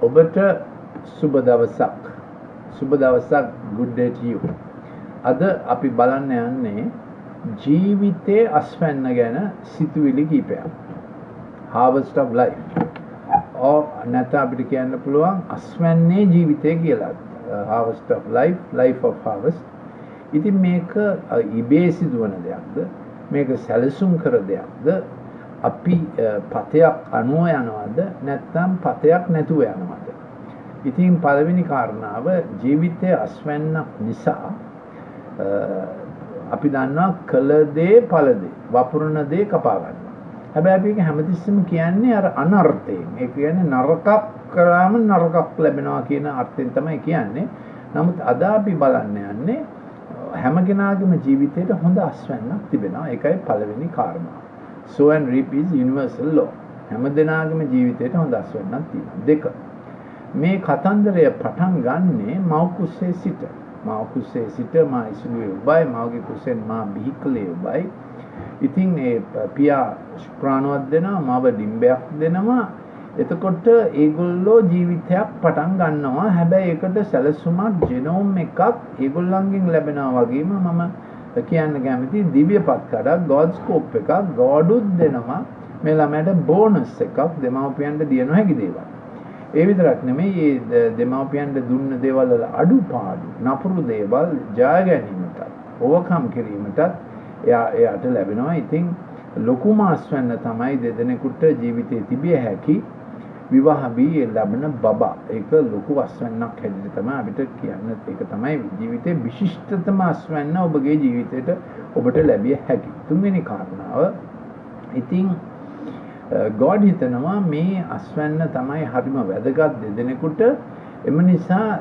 ඔබට සුබ දවසක්. සුබ දවසක්. Good day to you. අද අපි බලන්න යන්නේ ජීවිතයේ අස්වැන්න ගැන සිතුවිලි කීපයක්. Harvest of life. නැත්නම් අපිට කියන්න පුළුවන් අස්වැන්නේ ජීවිතය කියලා. Harvest of life, life of harvest. ඉතින් මේක ඉබේ සිදුවන දෙයක්ද? මේක සැලසුම් කර දෙයක්ද? අපි පතයක් අනුව යනවද නැත්නම් පතයක් නැතුව යනවද? ඉතින් පළවෙනි කාරණාව ජීවිතයේ අස්වැන්නක් නිසා අපි දන්නවා කළ දේ ඵල දේ වපුරන දේ කපා ගන්නවා. හැබැයි අපි ඒක හැමතිස්සෙම කියන්නේ අර අනර්ථයෙන්. ඒ කියන්නේ නරකක් කරාම නරකක් ලැබෙනවා කියන අර්ථයෙන් තමයි කියන්නේ. නමුත් අද අපි බලන්න යන්නේ හැම කෙනාගේම ජීවිතේට හොඳ අස්වැන්නක් තිබෙනවා. ඒකයි පළවෙනි කාරණාව. Sow and reap is universal law. හැම දෙනාගේම ජීවිතේට හොඳ අස්වැන්නක් තියෙනවා. දෙක. මේ කතන්දරය පටන් ගන්නේ මව් කුසේ සිට. මව් කුසේ සිට මා ඉසුලේ ඔබයි මවගේ කුසෙන් මා බිහිකලේ ඔබයි. ඉතින් ඒ පියා ප්‍රාණවත් දෙනවා මව ඩිම්බයක් දෙනවා. එතකොට ඒගොල්ලෝ ජීවිතයක් පටන් ගන්නවා. හැබැයි ඒකට සැලසුමක් ජෙනෝම් එකක් ඒගොල්ලන්ගෙන් ලැබෙනවා වගේම මම කියන්න කැමති දිව්‍යපත් කඩක් ගෝඩ්ස්කෝප් එකක් ගෝඩුත් දෙනවා මේ ළමයට බෝනස් එකක් දෙමව්පියන්ට දිය නොහැකි දේවල්. ඒ විතරක් නෙමෙයි මේ දෙමව්පියන්ට දුන්න දේවල් වල අඩුපාඩු නපුරු දේවල් ජය ගැනීමට ඕවර්කම් කිරීමට එයාට ලැබෙනවා. ඉතින් ලොකුම අස්වැන්න තමයි දෙදෙනෙකුට ජීවිතේ තිබිය හැකි විවාහ වී ලැබෙන බබා. ඒක ලොකු අස්වැන්නක් හැටියට තමයි අපිට කියන්න. ඒක තමයි ජීවිතේ විශිෂ්ටතම අස්වැන්න ඔබගේ ජීවිතේට ඔබට ලැබිය හැකි. තුන්වෙනි කාරණාව ඉතින් God හිතනවා මේ අස්වැන්න තමයි හරිම වැදගත් දෙදෙනෙකුට. එම නිසා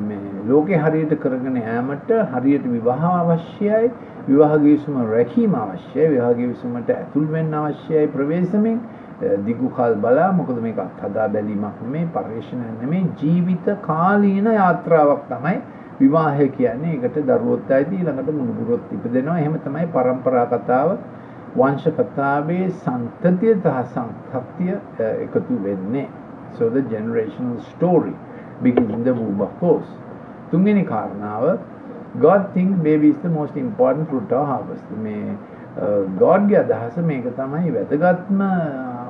මේ ලෝකේ හරියට කරගෙන යාමට හරියට විවාහ අවශ්‍යයි. විවාහ ගිවිසුම රැකීම අවශ්‍යයි. විවාහ ගිවිසුමට ඇතුල් වෙන්න අවශ්‍යයි ප්‍රවේශමෙන්. දිගු කල් බලා මොකද මේක හදා බැලීමක් නෙමෙයි පරිශ්‍රණයක් නෙමෙයි ජීවිත කාලීන යාත්‍රාවක් තමයි විවාහය කියන්නේ. ඒකට දරුවොත් ඇයිදී ළඟට මුණුබුරොත් ඉපදෙනවා. එහෙම තමයි පරම්පරා කතාව වංශ කතාවේ සන්තතිය සහ සංතතිය එකතු වෙන්නේ. So the generational story begins in the womb of course. තුන්වෙනි කාරණාව God thinks baby is the most important fruit of harvest. මේ ගෝඩ්ගේ අදහස මේක තමයි වැදගත්ම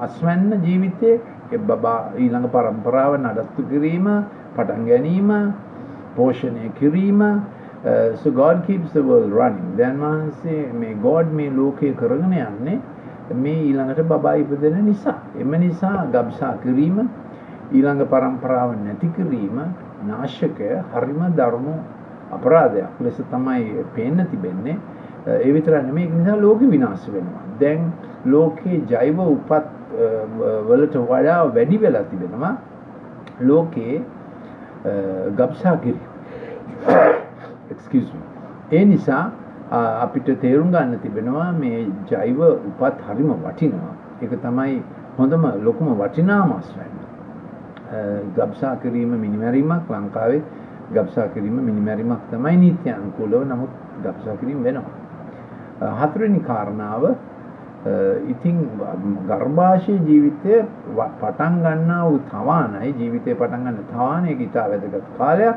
අස්වැන්න ජීවිතයේ බබා ඊළඟ පරම්පරාව නඩත්තු කිරීම පටන් ගැනීම පෝෂණය කිරීම. So God keeps the world running. දැන් මාසේ මේ God මේ ලෝකය කරගෙන යන්නේ මේ ඊළඟට බබා ඉපදෙන නිසා. එම නිසා ගබ්සා කිරීම ඊළඟ පරම්පරාව නැති කිරීම නාශකය හරිම ධර්ම අපරාධයක් ලෙස තමයි පේන්න තිබෙන්නේ. ඒ විතර නෙමෙයි ඒක නිසා ලෝකෙ විනාශ වෙනවා. දැන් ලෝකේ ජෛව උපත් වලට වඩා වැඩි වෙලා තිබෙනවා ලෝකේ ගබ්සා කිරීම. Excuse me. ඒ නිසා අපිට තේරුම් ගන්න තිබෙනවා මේ ජෛව උපත් හරිම වටිනවා. ඒක තමයි හොඳම ලොකුම වටිනාම අස්වැන්න. ගබ්සා කිරීම මිනිමැරීමක් ලංකාවේ ගබ්සා කිරීම මිනිමැරීමක් තමයි නීති අනුකූලව නමුත් ගබ්සා කිරීම වෙනවා. හතරවෙනි කාරණාව ඉතින් ගර්භාෂයේ ජීවිතය පටන් ගන්නා වූ තවානයි ජීවිතේ පටන් ගන්න තවාන ඒක ඉතා වැදගත් කාලයක්.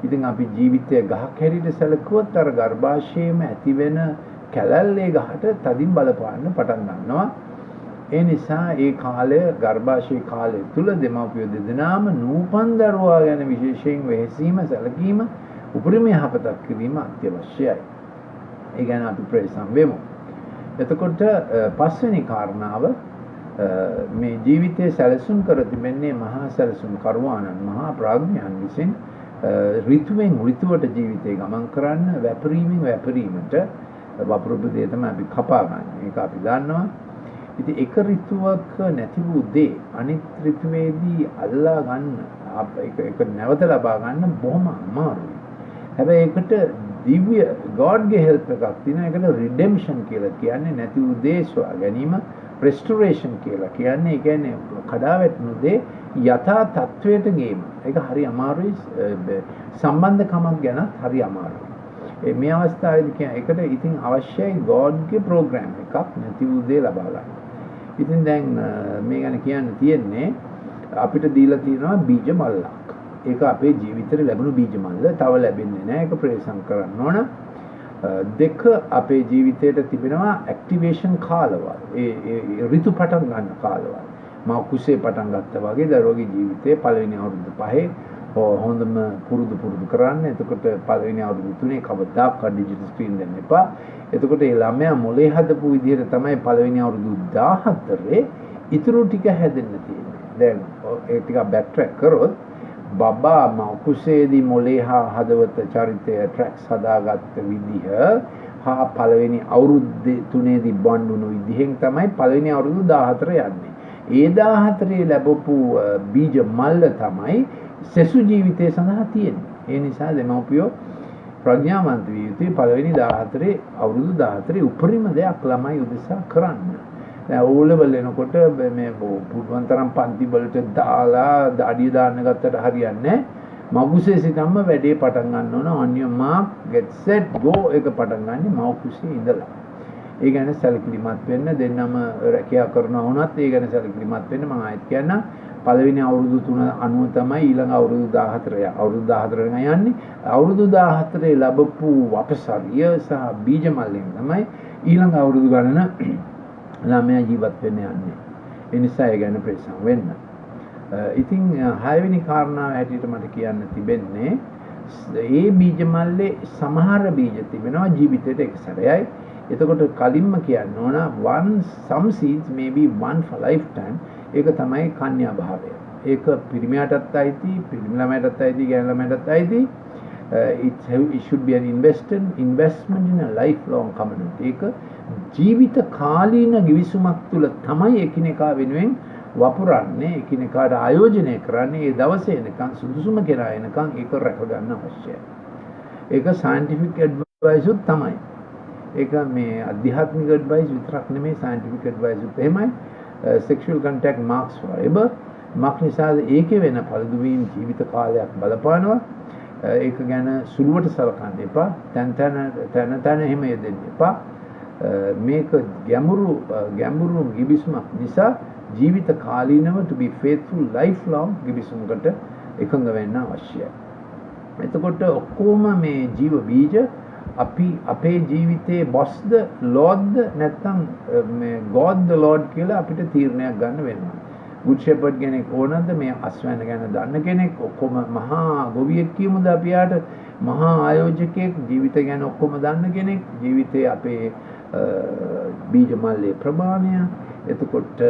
ඉතින් අපි ජීවිතය ගහක් හැටියට සැලකුවොත් අර ගර්භාෂයේම ඇති වෙන කැලැල්ලේ ගහට තදින් බලපාන්න පටන් ගන්නවා. ඒ නිසා ඒ කාලය ගර්භාෂයේ කාලය තුල දෙමාපියෝ දෙදෙනාම නූපන් දරුවා ගැන විශේෂයෙන් වෙහෙසීම සැලකීම උපරිම යහපතක් කිරීම අත්‍යවශ්‍යයි. ඒ ගැන අපි ප්‍රේසම් වෙමු. එතකොට පස්වෙනි කාරණාව මේ ජීවිතයේ සැලසුම් කර තිබෙන්නේ මහා සැලසුම් කරුවාණන් මහා ප්‍රඥයන් විසින් ඍතුවෙන් ඍතුවට ජීවිතේ ගමන් කරන්න වැපරීමෙන් වැපරීමට වපුරපු දේ තමයි අපි කපා ගන්න. ඒක අපි දන්නවා. ඉතින් එක ඍතුවක නැති වූ දේ අනිත් ඍතුවේදී අල්ලා ගන්න ඒක නැවත ලබා ගන්න බොහොම අමාරුයි. හැබැයි ඒකට දිව්‍ය ගෝඩ්ගේ හෙල්ප් එකක් තියෙනවා. ඒකට රිඩෙම්පෂන් කියලා කියන්නේ නැති වූ දේ සොයා ගැනීම. රෙස්ටොරේෂන් කියලා කියන්නේ ඒ කියන්නේ කඩා වැටුණු දේ යථා තත්වයට ගේම. ඒක හරි අමාරුයි. සම්බන්ධකමක් ගැන හරි අමාරුයි. මේ අවස්ථාවේදී කියන්නේ ඒකට ඉතින් අවශ්‍යයි ගෝඩ්ගේ ප්‍රෝග්‍රෑම් එකක් නැති වූ දේ ලබා ගන්න. ඉතින් දැන් මේ ගැන කියන්න තියෙන්නේ අපිට දීලා තියෙනවා බීජ මල්ලක්. ඒක අපේ ජීවිතේ ලැබුණු බීජ මල්ල තව ලැබෙන්නේ නැහැ. ඒක ප්‍රේසම් කරන්න ඕන. දෙක අපේ ජීවිතයට තිබෙනවා ඇක්ටිවේෂන් කාලවල. ඒ ඍතු පටන් ගන්න කාලවල. මා කුසේ පටන් ගත්තා වගේ දරුවගේ ජීවිතේ පළවෙනි අවුරුදු 5 හොඳම පුරුදු කරන්න. එතකොට පළවෙනි අවුරුදු 3 කවදාකවත් ඩිජිටල් ස්ක්‍රීන් දෙන්න එපා. එතකොට ඒ ළමයා මොලේ හදපු විදිහට තමයි පළවෙනි අවුරුදු 14 ඉතුරු ටික හැදෙන්න තියෙන්නේ. දැන් ඒ ටික බෑක් ට්‍රැක් කරොත් බබා මකුසේදී මොලේ හා හදවත චරිතය ට්‍රැක්ස් හදාගත්ත විදිහ හා පළවෙනි අවුරුද්දේ 3ේදී බොන්ඩ් වුණු විදිහෙන් තමයි පළවෙනි අවුරුදු 14 යන්නේ. ඒ 14 ලැබපු බීජ මල්ල තමයි සෙසු ජීවිතය සඳහා තියෙන්නේ. ඒ නිසා දෙමව්පියෝ ප්‍රඥාවන්ත විය යුතුයි පළවෙනි 14 අවුරුදු 14 උපරිම දෙයක් ළමයි උදෙසා කරන්න. දැන් ඕ ලෙවල් එනකොට මේ පුදුමන් තරම් පන්ති වලට දාලා අඩිය දාන්න ගත්තට හරියන්නේ නැහැ. මවුකුසේ සිටම වැඩේ පටන් ගන්න ඕන. on your mark get set go එක පටන් ගන්න මවුකුසේ ඉඳලා. ඒ ගැන සැලකිලිමත් වෙන්න දෙන්නම රැකියාව කරනවා වුණත් ඒ ගැන සැලකිලිමත් වෙන්න මම ආයෙත් කියන්නම්. පළවෙනි අවුරුදු 3 අනුව තමයි ඊළඟ අවුරුදු 14 අවුරුදු 14 වෙනකන් යන්නේ. අවුරුදු 14 ලැබපු අපසරිය සහ බීජ මල්ලෙන් තමයි ඊළඟ අවුරුදු ගණන ළමයා ජීවත් වෙන්න යන්නේ. ඒ නිසා ඒ ගැන ප්‍රේසම් වෙන්න. ඉතින් 6 වෙනි කාරණාව හැටියට මට කියන්න තිබෙන්නේ ඒ බීජ මල්ලේ සමහර බීජ තිබෙනවා ජීවිතේට එක සැරයයි. එතකොට කලින්ම කියන්න ඕන some seeds may be one for lifetime. ඒක තමයි කන්‍යා භාවය. ඒක පිරිමියාටත් අයිති, පිරිමි ළමයටත් අයිති, ගෑනු ළමයටත් අයිති. It should be an investment in a lifelong commitment. ඒක ජීවිත කාලීන ගිවිසුමක් තුළ තමයි එකිනෙකා වෙනුවෙන් වපුරන්නේ, එකිනෙකාට ආයෝජනය කරන්නේ. ඒ දවසේ එනකන් සුදුසුම කෙනා එනකන් ඒක රැක ගන්න අවශ්‍යයි. ඒක scientific advice උත් තමයි. ඒක මේ අධ්‍යාත්මික advice විතරක් නෙමෙයි, scientific advice උත් එහෙමයි. Sexual contact marks forever. මක් නිසාද ඒකේ වෙන පළදුවීම් ජීවිත කාලයක් බලපානවා. ඒක ගැන සුළුවට සලකන්න එපා. තැන එහෙම යෙදෙන්න එපා. මේක ගැඹුරු ගිවිසුමක් නිසා ජීවිත කාලීනව to be faithful lifelong ගිවිසුමකට එකඟ වෙන්න අවශ්‍යයි. එතකොට ඔක්කොම මේ ජීව බීජ අපි අපේ ජීවිතේ bossද lordද නැත්නම් මේ god the lord කියලා අපිට තීරණයක් ගන්න වෙනවා. good shepherd කෙනෙක් ඕනද මේ අස්වැන්න ගැන දන්න කෙනෙක් ඔක්කොම මහා ගොවියෙක් කියමුද අපි යාට මහා ආයෝජකයෙක් ජීවිත ගැන ඔක්කොම දන්න කෙනෙක් ජීවිතේ අපේ බීජ මල්ලේ ප්‍රමාණය එතකොට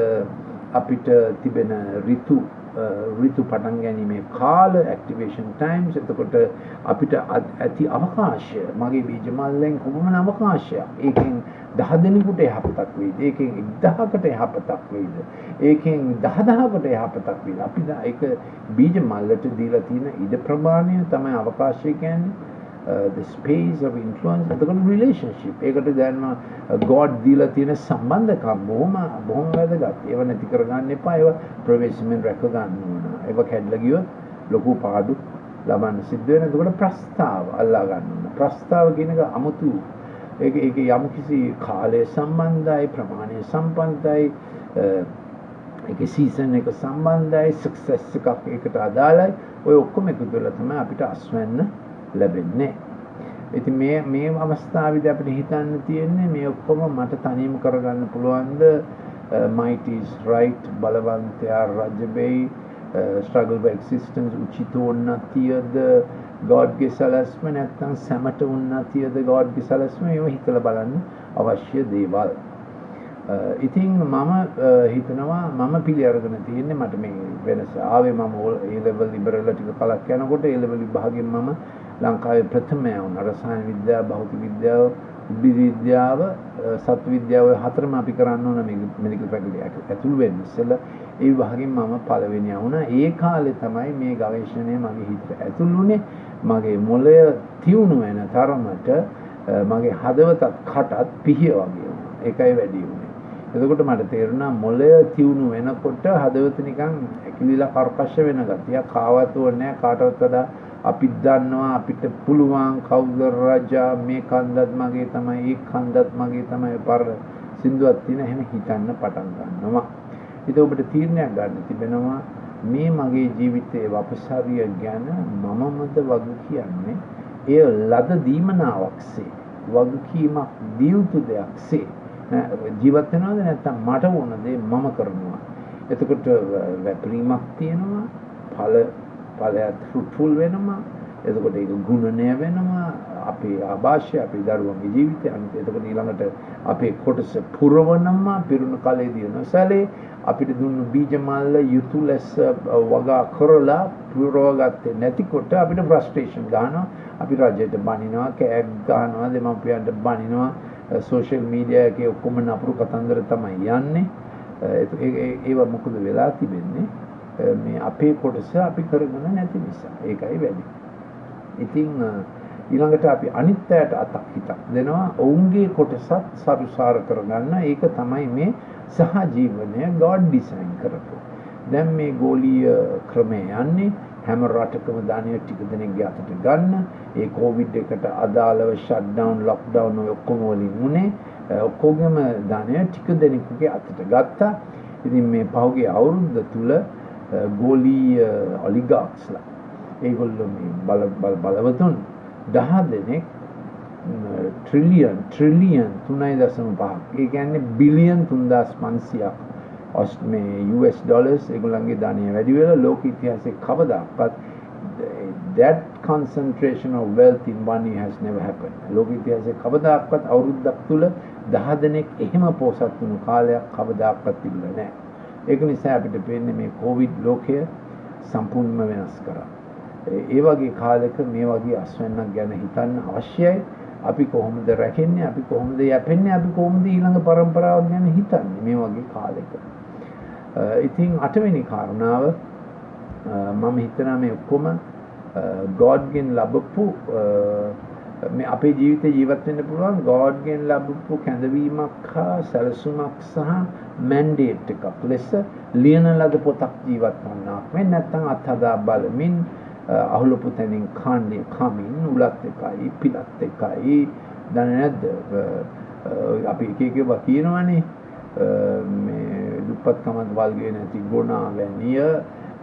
අපිට තිබෙන ඍතු පටන් ගැනීමේ කාල ඇක්ටිවේෂන් ටයිම්ස් එතකොට අපිට ඇති අවකාශය මගේ බීජ මල්ලෙන් කොපමණ අවකාශයක් ඒකෙන් 10 දෙනෙකුට යහපතක් වෙයිද ඒකෙන් 1000කට යහපතක් වෙයිද ඒකෙන් 10000කට යහපතක් වෙයිද අපි ඒක බීජ මල්ලට දීලා තියෙන ඉඩ ප්‍රමාණය තමයි අවකාශය කියන්නේ the space of influence එතකොට relationship ඒකට දැනන God දීලා තියෙන සම්බන්ධකම් බොහොම වැදගත් ඒව නැති කරගන්න එපා ඒව ප්‍රවේශමෙන් රැක ගන්න ඕන ඒව කැඩලා ගියොත් ලොකු පාඩු ලබන්න සිද්ධ වෙන එතකොට ප්‍රස්තාව අල්ලා ගන්න ඕන ප්‍රස්තාව කියන එක 아무තු ඒක යම් කිසි කාලය සම්බන්ධයි ප්‍රමාණය සම්බන්ධයි ඒකේ සීසන් එක සම්බන්ධයි සක්සස් එකක් ඒකට අදාළයි ඔය ඔක්කොම එකතු වෙලා තමයි අපිට අස්වැන්න ලැබෙන්නේ. ඉතින් මේ අවස්ථාවේදී අපිට හිතන්න තියෙන්නේ මේ ඔක්කොම මට තනියම කරගන්න පුළුවන්ද? might is right බලවන්තයා රජබෙයි struggle for existence උචිතෝන්නතියද Godගේ සලස්ම නැත්නම් සැමට උන්නතියද Godගේ සලස්ම ඒව හිතලා බලන්න අවශ්‍ය දේවල්. ඉතින් මම හිතනවා මම පිළි අරගෙන තියෙන්නේ මට මේ වෙනස ආවේ මම A level ඉවරලා ටික කලක් යනකොට A level විභාගයෙන් මම ලංකාවේ ප්‍රථමයා වුණා. රසායන විද්‍යාව, භෞතික විද්‍යාව, උද්භිද විද්‍යාව, සත්ත්ව විද්‍යාව හතරම අපි කරන්න ඕන මේ මෙඩිකල් ෆැකල්ටි ඇතුළු වෙන්න ඉස්සෙල්ලා ඒ විභාගයෙන් මම පළවෙනියා වුණා. ඒ කාලේ තමයි මේ ගවේෂණය මගේ හිතට ඇතුළු වුණේ. මගේ මොළය තියුණු වෙන තරමට මගේ හදවතත් කටත් පිහිය වගේ වුණා. ඒකයි වැඩි වුණේ. එතකොට මට තේරුණා මොළය තියුණු වෙනකොට හදවත නිකන් ඇකිලිලා කර්කශ වෙන ගතිය. කාවත් ඕනේ නැහැ කාටවත් වඩා අපි දන්නවා අපිට පුළුවන් කවුද රජා මේ කන්දත් මගේ තමයි ඒ කන්දත් මගේ තමයි පර සින්දුවක් තියෙන එහෙම හිතන්න පටන් ගන්නවා. ඒක ඔබට තීරණයක් ගන්න තිබෙනවා මේ මගේ ජීවිතයේ වපසරිය ගැන මමමද වග කියන්නේ එය ලද දීමනාවක්සේ වගකීමක් දිය යුතු දෙයක්සේ ජීවත් වෙනවද නැත්නම් මට ඕන දේ මම කරනවා. එතකොට වැපරීමක් තියෙනවා, ඵලයක් ෆෘට්ෆුල් වෙනවා. එතකොට ඒක ගුණණය වෙනවා අපේ ආభాෂය අපේ දරුවන්ගේ ජීවිතය. අනිත් එතකොට ඊළඟට අපේ කොටස පුරවනවා පිරුණු කලයේදී නොසැලේ අපිට දුන්නු බීජ මල්ල යුතු ලෙස වගා කරලා පුරවගත්තේ නැතිකොට අපිට ෆ්‍රස්ට්‍රේෂන් ගන්නවා. අපි රජයට බනිනවා, කෑග් ගන්නවා, දෙමාපියන්ට බනිනවා. සෝෂල් මීඩියා එකේ ඔක්කොම නපුරු කතන්දර තමයි යන්නේ. ඒව මොකද වෙලා තිබෙන්නේ? මේ අපේ කොටස අපි කරගෙන නැති නිසා. ඒකයි වැඩි. ඉතින් ඊළඟට අපි අනිත් අයට අතක් හිතක් දෙනවා. ඔවුන්ගේ කොටසත් සරුසාර කරගන්න. ඒක තමයි මේ සහජීවනය God design කරපු. දැන් මේ ගෝලීය ක්‍රමය යන්නේ හැම රටකම ධානය ටික දෙනෙක්ගේ අතට ගන්න. ඒ කොවිඩ් එකට අදාළව ෂට්ඩවුන් ලොක්ඩවුන් ඔක්කොම වලින් උනේ ඔක්කොගේම ධානය ටික දෙනෙකුගේ අතට ගත්තා. ඉතින් මේ පහුගිය අවුරුද්ද තුල ගෝලීය ඔලිගාර්ක්ස්ලා ඒගොල්ලෝ මේ බලවතුන් 10 දෙනෙක් ට්‍රිලියන් 3.5 ඒ කියන්නේ බිලියන් 3500ක් මේ US ඩොලර්ස් ඒගොල්ලන්ගේ ධනය වැඩි වෙලා ලෝක ඉතිහාසයේ කවදාවත් that concentration of wealth in one year has never happened. ලෝක ඉතිහාසයේ කවදාවත් අවුරුද්දක් තුල 10 දෙනෙක් එහෙම පොසත් වුණු කාලයක් කවදාවත් තිබුණේ නැහැ. ඒක නිසා අපිට පේන්නේ මේ කොවිඩ් ලෝකය සම්පූර්ණයෙන්ම වෙනස් කරා. ඒ වගේ කාලයක මේ වගේ අස්වැන්නක් ගැන හිතන්න අවශ්‍යයි. අපි කොහොමද රැකෙන්නේ? අපි කොහොමද යැපෙන්නේ? අපි කොහොමද ඊළඟ පරම්පරාව ගැන හිතන්නේ මේ වගේ කාලයක? ඉතින් 8 වෙනි කාරණාව මම හිතනවා මේ ඔක්කොම God ගෙන් ලැබපු මේ අපේ ජීවිතේ ජීවත් වෙන්න පුළුවන් God ගෙන් ලැබපු කැඳවීමක් හා සැලසුමක් සහ මැන්ඩේට් එකක් ලෙස ලියන ලද පොතක් ජීවත් වන්නක් වෙන්නේ නැත්නම් අත්හදා බලමින් අහුලපු තැනින් කමින් උලත් එකයි පිලත් එකයි දන්නේ නැද්ද අපි එක එක ඒවා කියනවනේ මේ දුප්පත්කමත් වල්ගේ නැති ගුණා වැනිය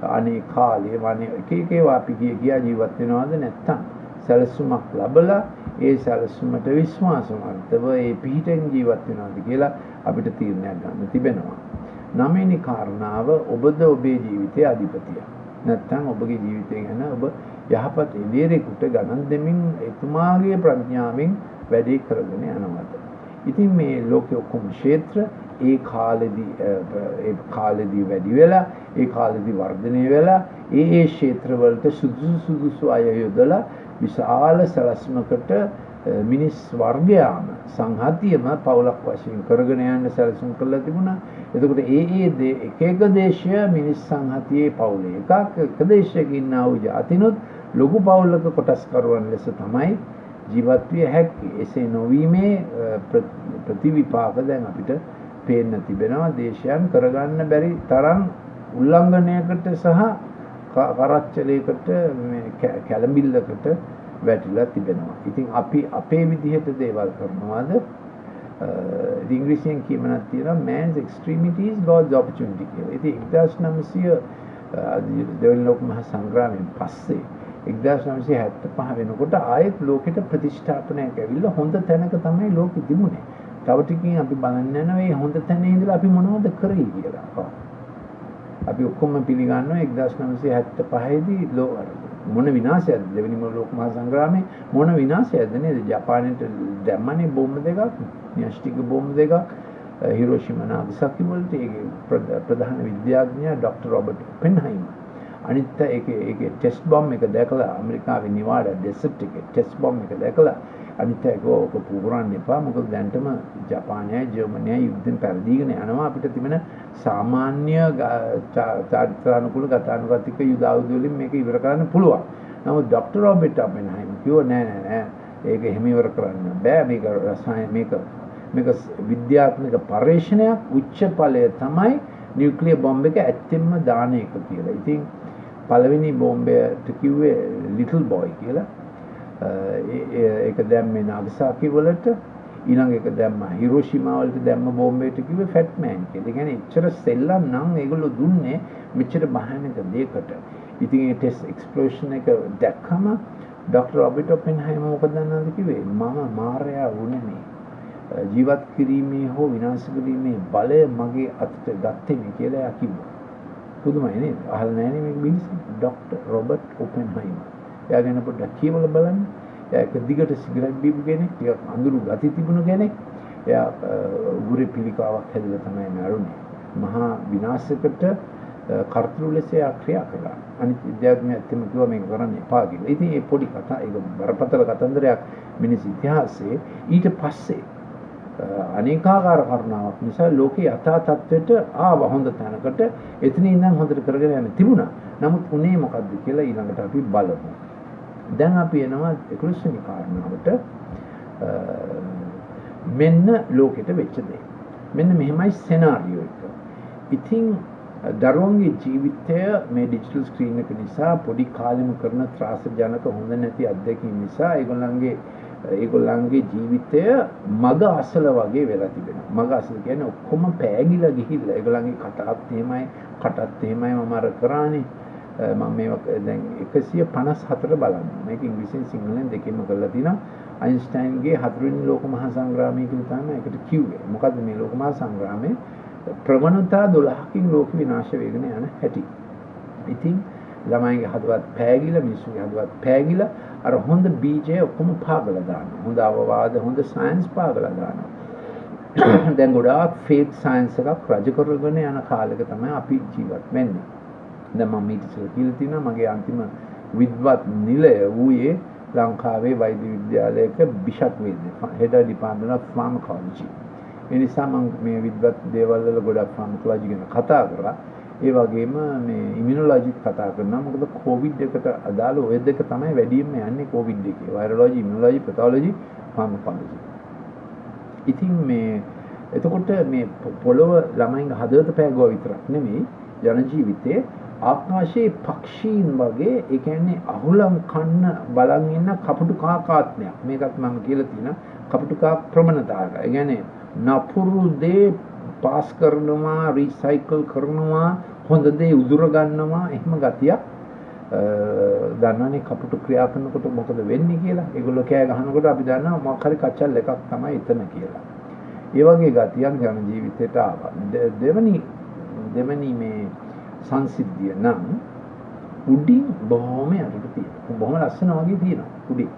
අනේ කාලේ වනේ එක එක ඒවා අපි කියා ජීවත් වෙනවද නැත්නම් සැලසුමක් ලැබලා ඒ සැලසුමට විශ්වාසවන්තව ඒ පිහිටෙන් ජීවත් වෙනවද කියලා අපිට තීරණයක් ගන්න තිබෙනවා. 9 වෙනි කාරණාව ඔබද ඔබේ ජීවිතයේ අධිපතිය. නැත්නම් ඔබගේ ජීවිතය ගැන ඔබ යහපත් ඉදිරියට ගණන් දෙමින් එතුමාගේ ප්‍රඥාවෙන් වැඩේ කරගෙන යනවාද. ඉතින් මේ ලෝකයේ ඔක්කොම ක්ෂේත්‍ර ඒ කාලෙදී වැඩි වෙලා ඒ කාලෙදී වර්ධනය වෙලා ඒ ක්ෂේත්‍ර වලට සුදුසු අය යොදලා විශාල සැලැස්මකට මිනිස් වර්ගයාම සංහතියම පවුලක් වශයෙන් කරගෙන යන්න සැලසුම් කරලා තිබුණා. එතකොට එක දේශය මිනිස් සංහතියේ පවුලේ එක දේශයක ඉන්නා වූ ජාතිනොත් ලොකු පවුලක කොටස්කරුවන් ලෙස තමයි ජීවත් විය හැක්කේ. එසේ නොවීමේ ප්‍රතිවිපාක දැන් අපිට පේන්න තිබෙනවා. දේශයන් කරගන්න බැරි තරම් උල්ලංඝනයකට සහ කරච්චලයකට මේ කැළඹිල්ලකට වැටිලා තිබෙනවා. ඉතින් අපි අපේ විදිහට දේවල් කරනවාද? ඉංග්‍රීසියෙන් කියමනක් තියෙනවා man's extremity is God's opportunity කියලා. ඉතින් 1900 දෙවන ලෝක මහා සංග්‍රාමයෙන් පස්සේ 1975 වෙනකොට ආයෙත් ලෝකෙට ප්‍රතිෂ්ඨාපනයක් ඇවිල්ලා හොඳ තැනක තමයි ලෝකෙ තිබුණේ. තව ටිකකින් අපි බලන්න යනවා මේ හොඳ තැනේ ඉඳලා අපි මොනවද කරේ කියලා. අපි ඔක්කොම පිළිගන්නවා 1975 දී මොන විනාශයක්ද දෙවෙනි ලෝක මහා සංග්‍රාමයේ මොන විනාශයක්ද නේද? ජපානයේ දැම්මනේ බෝම්බ දෙකක්, න්‍යෂ්ටික බෝම්බ දෙකක් හිරෝෂිමා නාගසාකි වලට. ඒකේ ප්‍රධාන විද්‍යාඥයා ડોક્ટર රොබර්ට් ඔපෙන්හයිමර්. අනිත් ඒකේ ටෙස්ට් බෝම්බ එක දැකලා ඇමරිකාවේ නිවාඩා ඩෙසර්ට් එකේ ටෙස්ට් බෝම්බ එක දැකලා අනිත් ඒක පුපුරන්න එපා. මොකද දැන්ටම ජපානයයි ජර්මනියයි යුද්ධෙන් පෙරදීගෙන යනවා. අපිට තිබෙන සාමාන්‍ය චාරිත්‍රානුකූල ගතානුගතික යුද ආයුධ වලින් මේක ඉවර කරන්න පුළුවන්. නමුත් ડોક્ટર රොබර්ට් ඔපෙන්හයිමර් කිව්වා නෑ ඒක එහෙම ඉවර කරන්න බෑ. මේක රසායන මේක විද්‍යාත්මක පරීක්ෂණයක්. උච්ච ඵලය තමයි නියුක්ලියර් බෝම්බ එක ඇත්තෙන්ම දාන එක කියලා. ඉතින් පළවෙනි බෝම්බයට කිව්වේ ලිටල් බොයි කියලා. ඒක දැම්මේ නාගසාකි වලට. ඊළඟ එක දැම්ම හිරෝෂිමා වලට දැම්ම බෝම්බේට කිව්වේ ෆැට් මෑන් කියලා. ඒ කියන්නේ එච්චර සෙල්ලම් නම් ඒගොල්ලෝ දුන්නේ මෙච්චර භයානක දෙයකට. ඉතින් ඒ ටෙස්ට් එක්ස්ප්ලෝෂන් එක දැක්කම ඩොක්ටර් රොබර්ට් ඔපෙන්හයිමර් මොකද දන්නවද කිව්වේ? මම මාරයා වුණේ නේ. ජීවත් කිරීමේ හෝ විනාශ කිරීමේ බලය මගේ අතට ගත්තේ නේ කියලා එයා කිව්වා. පුදුමයි නේද? අහලා නැහැ නේ මේක මිනිස්සු. Doctor Robert Oppenheimer. එයා ගැන පොඩ්ඩක් කියවලා බලන්න. එයා එක දිගට සිගරට් බීපු කෙනෙක්, ටිකක් අඳුරු ගති තිබුණු කෙනෙක්. එයා උගුරේ පිළිකාවක් හැදලා තමයි මැරුණේ. මහා විනාශයකට කර්තෘ ලෙස එයා ක්‍රියා කළා. අනිත් විද්‍යාඥයෝ ඇත්තම කිව්වා මේක කරන්න එපා කියලා. ඉතින් මේ පොඩි කතා ඒක බරපතල කතන්දරයක් මිනිස් ඉතිහාසයේ. ඊට පස්සේ අනේකාකාර කරුණාවක් නිසා ලෝකේ යථා තත්ත්වයට ආව හොඳ තැනකට එතන ඉඳන් හොඳට කරගෙන යන්න තිබුණා. නමුත් උනේ මොකද්ද කියලා ඊළඟට අපි බලමු. දැන් අපි එනවා 11 වෙනි කාරණාවට. මෙන්න ලෝකෙට වෙච්ච දේ. මෙන්න මෙහෙමයි සෙනාරියෝ එක. ඉතින් දරුවන්ගේ ජීවිතය මේ ඩිජිටල් ස්ක්‍රීන් එක නිසා පොඩි කාලෙම කරන ත්‍රාසජනක හොඳ නැති අත්දැකීම් නිසා ඒගොල්ලන්ගේ ජීවිතය මග අසල වගේ වෙලා තිබෙනවා. මග අසල කියන්නේ ඔක්කොම පෑගිලා ගිහිල්ලා ඒගොල්ලන්ගේ කටත් එහෙමයි, කටත් එහෙමයි මම අර කරානේ. මම මේක දැන් 154 බලන්න. මේක ඉංග්‍රීසියෙන් සිංහලෙන් දෙකෙන්ම කරලා තිනවා. අයින්ස්ටයින්ගේ 4 වෙනි ලෝක මහා සංග්‍රාමය කියලා තමයි ඒකට කිව්වේ. මොකද්ද මේ ලෝක මහා සංග්‍රාමයේ ප්‍රවණතා 12කින් ලෝක විනාශ වෙගෙන යන හැටි. ඉතින් ළමයිගේ හදවත් පෑගිලා, මිනිස්සුගේ හදවත් පෑගිලා අර හොඳ බීජය ඔක්කොම පාගලා දානවා. හොඳ අවවාද, හොඳ සයන්ස් පාගලා දානවා. දැන් ගොඩාක් ෆේක් සයන්ස් එකක් රජ කරගෙන යන කාලෙක තමයි අපි ජීවත් වෙන්නේ. දැන් මම ඊට ඉස්සෙල්ලා කියලා තියෙනවා මගේ අන්තිම විද්වත් නිලය වූයේ ලංකාවේ වෛද්‍ය විද්‍යාලයක බිෂප් වේද හෙඩ් ඩිපාර්ට්මන්ට් ඔෆ් ෆාමකොලොජි. ඒ නිසා මම මේ විද්වත් දේවල් වල ගොඩක් ෆාමකොලොජි ගැන කතා කරා. ඒ වගේම මේ ඉමුනොලොජිත් කතා කරනවා. මොකද කොවිඩ් එකට අදාළ ඔය දෙක තමයි වැඩියෙන්ම යන්නේ කොවිඩ් එකේ. වෛරොලොජි, ඉමුනොලොජි, පැතොලොජි, ෆාමකොලොජි. ඉතින් මේ එතකොට මේ පොළොව ළමයින්ගේ හදවත පෑගුවා විතරක් නෙමෙයි ජන ජීවිතේ ආකාශයේ පක්ෂීන් වගේ ඒ කියන්නේ අහුලම් කන්න බලන් ඉන්න කපුටු කාකාත්මයක්. මේකත් මම කියලා තියෙනවා කපුටු කා ප්‍රමණතාවක. ඒ කියන්නේ නපුරු දේ පාස් කරනවා, රීසයිකල් කරනවා, හොඳ දේ උදුර ගන්නවා, එහෙම ගතියක්. දන්නවනේ කපුටු ක්‍රියා කරනකොට මොකද වෙන්නේ කියලා. ඒගොල්ලෝ කෑ ගහනකොට අපි දන්නවා මොකක් හරි කචල් එකක් තමයි එතන කියලා. ඒ වගේ ගතියක් ජන ජීවිතේට ආවා. දෙවනි මේ සංසිද්ධිය නම් උඩින් බොහොම යටට තියෙනවා. බොහොම ලස්සන වගේ තියෙනවා උඩින්.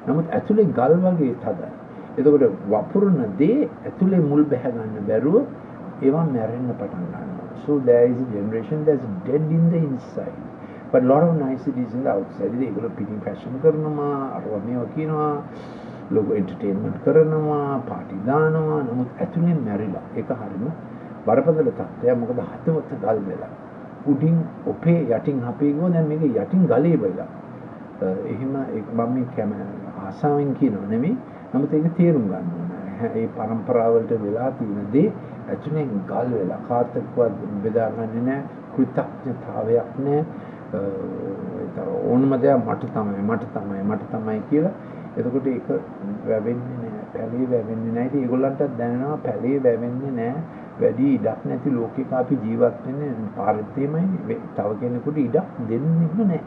නමුත් ඇතුලේ ගල් වගේ තදයි. එතකොට වපුරන දේ ඇතුලේ මුල් බැහැ ගන්න බැරුව ඒවා මැරෙන්න පටන් ගන්නවා. So there is a generation that's dead in the inside. But lot of niceties in the outside. ඒගොල්ලෝ පිටින් ෆැෂන් කරනවා, අරවා මේවා කියනවා, ලොකු එන්ටර්ටේන්මන්ට් කරනවා, පාටි දානවා. නමුත් ඇතුලේ මැරිලා. ඒක හරියම බරපතල තත්ත්වයක්. මොකද හදවත ගල් වෙලා. උඩින් ඔපේ යටින් හපේ ගෝ දැන් මේක යටින් ගලේ වෙලා. එහෙම මම මේ ආසාවෙන් කියනවා නෙමෙයි. නමුත් ඒක තේරුම් ගන්න ඕනේ. ඒ પરම්පරාවලට වෙලා තියෙන දේ ඇතුලෙන් ගල් වෙලා කාටවත් බෙදාගන්නේ නැහැ. කෘතඥතාවයක් නැහැ. ඒතර ඕනම දෙයක් මට තමයි කියලා. එතකොට ඒක වැවෙන්නේ නැහැ. පැලේ වැවෙන්නේ නැහැ. ඉතින් ඒගොල්ලන්ට දැනෙනවා පැලේ වැවෙන්නේ නැහැ. වැඩි ඉඩක් නැති ලෝකයක අපි ජීවත් වෙන්නේ පාරිත්‍යමයි. තව කෙනෙකුට ඉඩක් දෙන්නෙම නැහැ.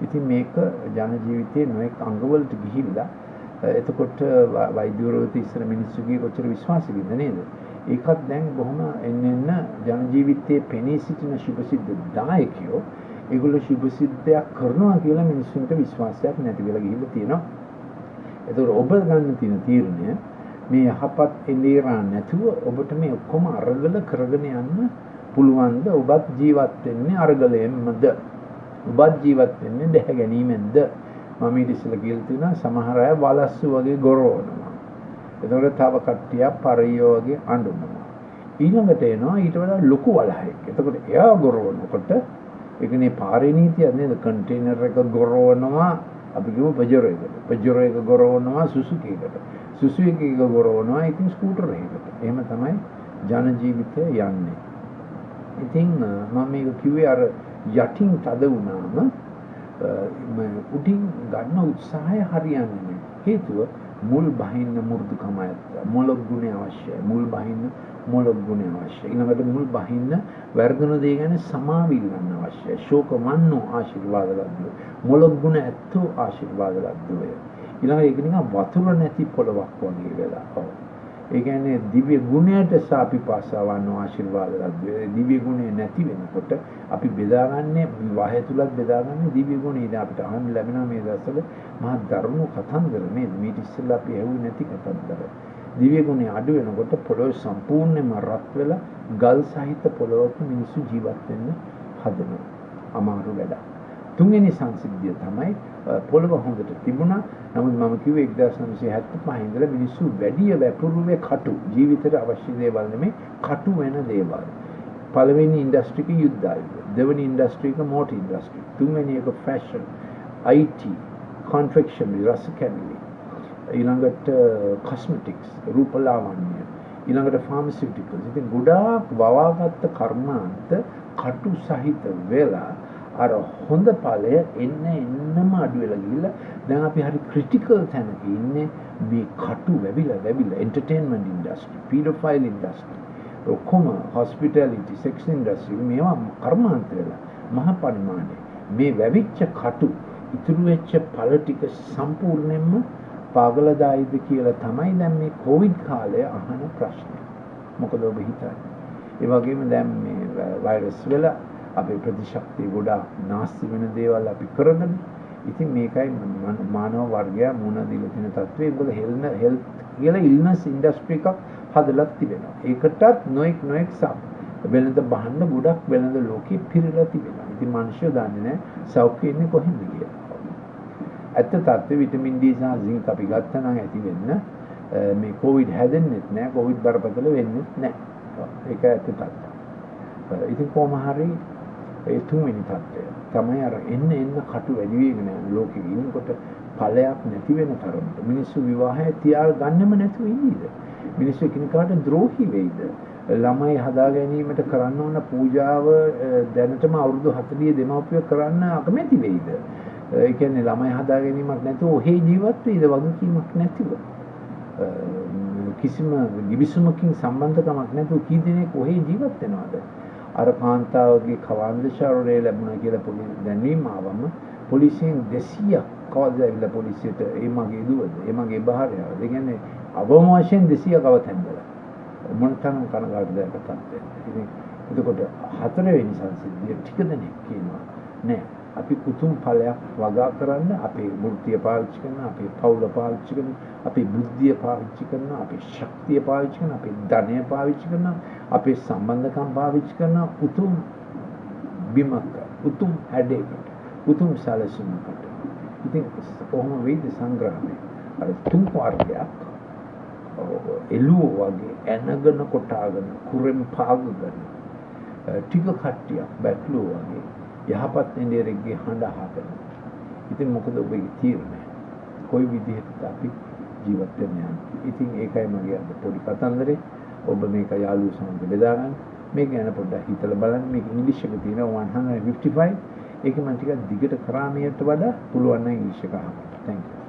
ඉතින් මේක ජන ජීවිතයේ නොඑක අංගවලට ගිහිල්ලා එතකොට වෛද්‍යවරු ඉස්සර මිනිස්සුගේ කොච්චර විශ්වාසෙකින්ද නේද? ඒකත් දැන් බොහොම එන්න ජන ජීවිතයේ පෙනී සිටින සුභසිද්ධ දායකයෝ ඒගොල්ලෝ සුභසිද්ධයක් කරනවා කියලා මිනිස්සුන්ට විශ්වාසයක් නැති වෙලා ගිහිල්ලා තියෙනවා. ඒතකොට ඔබ ගන්න තියෙන තීරණය මේ යහපත් එලේරා නැතුව ඔබට මේ ඔක්කොම අරගල කරගෙන යන්න පුළුවන්ද? ඔබත් ජීවත් වෙන්නේ අරගලයෙන්මද? ඔබත් ජීවත් වෙන්නේ දැහැ ගැනීමෙන්ද? මම ඊට ඉස්සෙල්ලා කියලා තියෙනවා සමහර අය වලස්සු වගේ ගොරවනවා. එතකොට තව කට්ටියක් පරියෝ වගේ අඬනවා. ඊළඟට එනවා ඊට වඩා ලොකු වලහයක්. එතකොට එයා ගොරවනකොට ඒකනේ පාරේ නීතිය නේද? කන්ටේනර් එක ගොරවනවා අපි කියමු පජරෝ එකට. පජරෝ එක ගොරවනවා සුසුකි එකට. සුසුකි එක ගොරවනවා ඉතින් ස්කූටර් එකකට. එහෙම තමයි ජන ජීවිතය යන්නේ. ඉතින් මම මේක කිව්වේ අර යටින් තද වුණාම උඩින් ගන්න උත්සාහය හරියන්නේ නැහැ. හේතුව මුල් බහින්න මෘදුකම ඇත්ත. මොළොක් ගුණය අවශ්‍යයි. මුල් බහින්න මොළොක් ගුණය අවශ්‍යයි. ඊළඟට මුල් බහින්න වැරදුන දේ ගැන සමාව ඉල්ලන්න අවශ්‍යයි. ශෝක මන්නෝ ආශිර්වාද ලද්දෝ. මොළොක් ගුණ ඇත්තෝ ආශිර්වාද ලද්දෝය. ඊළඟට ඒක නිකන් වතුර නැති පොළවක් වගේ වෙලා. ඔව්. ඒ කියන්නේ දිව්‍ය ගුණයට සාපිපාසවන්න ආශිර්වාද ලද්දෝය. දිව්‍ය ගුණය නැති වෙනකොට අපි බෙදාගන්නේ විවාහය තුලත් බෙදාගන්නේ දිව්‍ය ගුණය. ඉතින් අපිට අහන්න ලැබෙනවා මේ දවස්වල මහා දරුණු කතන්දර නේද? මේක ඉස්සෙල්ලා අපි ඇහුවේ නැති කතන්දර. දිව්‍ය ගුණය අඩු වෙනකොට පොළොව සම්පූර්ණයෙන්ම රත් වෙලා ගල් සහිත පොළොවක මිනිස්සු ජීවත් වෙන්න හදනවා. අමාරු වැඩක්. තුන්වෙනි සංසිද්ධිය තමයි පොළොව හොඳට තිබුණා. නමුත් මම කිව්වේ 1975 ඉඳලා මිනිස්සු වැඩි වැපුරුවේ කටු ජීවිතේට අවශ්‍ය දේවල් නෙමෙයි කටු වෙන දේවල්. පළවෙනි ඉන්ඩස්ට්‍රි එක යුද්ධ ආයුධ. දෙවෙනි ඉන්ඩස්ට්‍රි එක මෝටර් ඉන්ඩස්ට්‍රි. තුන්වෙනි එක ෆැෂන්, IT, confectionery, රස කැවිලි. ඊළඟට කොස්මෙටික්ස්, රූපලාවන්‍ය. ඊළඟට ෆාමසිටිකල්ස්. ඉතින් ගොඩාක් වවාගත්ත කර්මාන්ත කටු සහිත වෙලා අර හොඳ ඵලය එන්නම අඩු වෙලා ගිහිල්ලා දැන් අපි හරි ක්‍රිටිකල් තැනක ඉන්නේ. මේ කටු වැවිලා එන්ටර්ටේන්මන්ට් ඉන්ඩස්ට්‍රි, පීඩෝෆයිල් ඉන්ඩස්ට්‍රි, ඔක්කොම හොස්පිටැලිටි, සෙක්ස් ඉන්ඩස්ට්‍රි මේවා කර්මාන්ත වෙලා මහ පරිමාණය මේ වැවිච්ච කටු ඉතුරු වෙච්ච ඵල ටික සම්පූර්ණයෙන්ම පාගලදායිද කියලා තමයි දැන් මේ කොවිඩ් කාලය අහන ප්‍රශ්නේ. මොකද ඔබ හිතන්නේ? ඒ වගේම දැන් මේ වෛරස් වල අපේ ප්‍රතිශක්තිය ගොඩාක් නාස්ති වෙන දේවල් අපි කරගෙන. ඉතින් මේකයි මානව වර්ගය මුණ දීලා තියෙන තත්ත්වය. ඒකවල හෙල්ත් කියලා ඉල්නස් ඉන්ඩස්ට්‍රි එකක් හදලා තිබෙනවා. ඒකටත් නොඑක් සබ් වෙළඳ බහන්න ගොඩක් වෙළඳ ලෝකෙ පිරලා තිබෙනවා. ඉතින් මිනිස්සු දන්නේ නැහැ සෞඛ්‍ය ඉන්නේ කොහෙන්ද කියලා. ඇත්ත තත්ත්වය විටමින් D සහ සිංක් අපි ගත්තා නම් ඇති වෙන්න මේ කොවිඩ් හැදෙන්නෙත් නැහැ. කොවිඩ් බරපතල වෙන්නෙත් නැහැ. ඒක ඇත්ත තත්ත්වය. ඉතින් කොහොම හරි ඒ තුන්වෙනි තත්ත්වය තමයි අර එන්න කටු වැඩි වෙගෙන යන ලෝකෙ ඉන්නකොට ඵලයක් නැති වෙන තරමට මිනිස්සු විවාහය තියා ගන්නෙම නැතුව ඉන්නේද? මිනිස්සු කිනකාට ද්‍රෝහි වෙයිද? ළමයි හදා ගැනීමට කරන්න ඕන පූජාව දැනටම අවුරුදු 40 දෙමව්පියෝ කරන්න අකමැති වෙයිද? ඒ කියන්නේ ළමයි හදා ගැනීමක් නැතුව ඔහේ ජීවත් වෙයිද වගකීමක් නැතිව? කිසිම ගිවිසුමකින් සම්බන්ධකමක් නැතුව කී දෙනෙක් ඔහේ ජීවත් වෙනවද? අර කාන්තාවගේ කවන්දශාරණය ලැබුණා කියලා පොලිසිය දැනීම ආවම පොලිසියෙන් 200ක් කවදාද ඇවිල්ලා පොලිසියට ඒ මගේ දුවද ඒ මගේ බාහිරයව. ඒ කියන්නේ අවම වශයෙන් 200ක් අවතැන්දලා මොනතරම් කනගාටුදායක තත්ත්වයක්. ඉතින් එතකොට හතරවෙනි සංසිද්ධිය ටික දෙනෙක් කියනවා නෑ අපි උතුම් ඵලයක් වගා කරන්න අපේ වෘත්තිය පාවිච්චි කරන, අපේ පවුල පාවිච්චි කරන, අපේ බුද්ධිය පාවිච්චි කරන, අපේ ශක්තිය පාවිච්චි කරන, අපේ ධනය පාවිච්චි කරන, අපේ සම්බන්ධකම් පාවිච්චි කරන උතුම් බිමක, උතුම් හැඩයකට, උතුම් සැලසුමකට. ඉතින් කොහොම වෙයිද සංග්‍රහණය? අර තුන් වර්ගයක් එළුව වගේ ඇනගෙන කොටාගෙන කුරෙන් පාගගෙන ටික කට්ටියක් බැටළුව වගේ යහපත් නිරෙක්ගේ හඬ අහගෙන. ඉතින් මොකද ඔබේ තීරණය? කොයි විදිහට අපි ජීවත් වෙන්න යන්නේ? ඉතින් ඒකයි මගේ අද පොඩි කතන්දරේ. ඔබ මේක යාළුවෝ සමග බෙදා ගන්න. මේක ගැන පොඩ්ඩක් හිතලා බලන්න. මේක ඉංග්‍රීසි එකේ තියෙනවා 155. ඒක මම ටිකක් දිගට කරාමියට වඩා පුළුවන් නම් ඉංග්‍රීසි එක අහන්න. Thank you.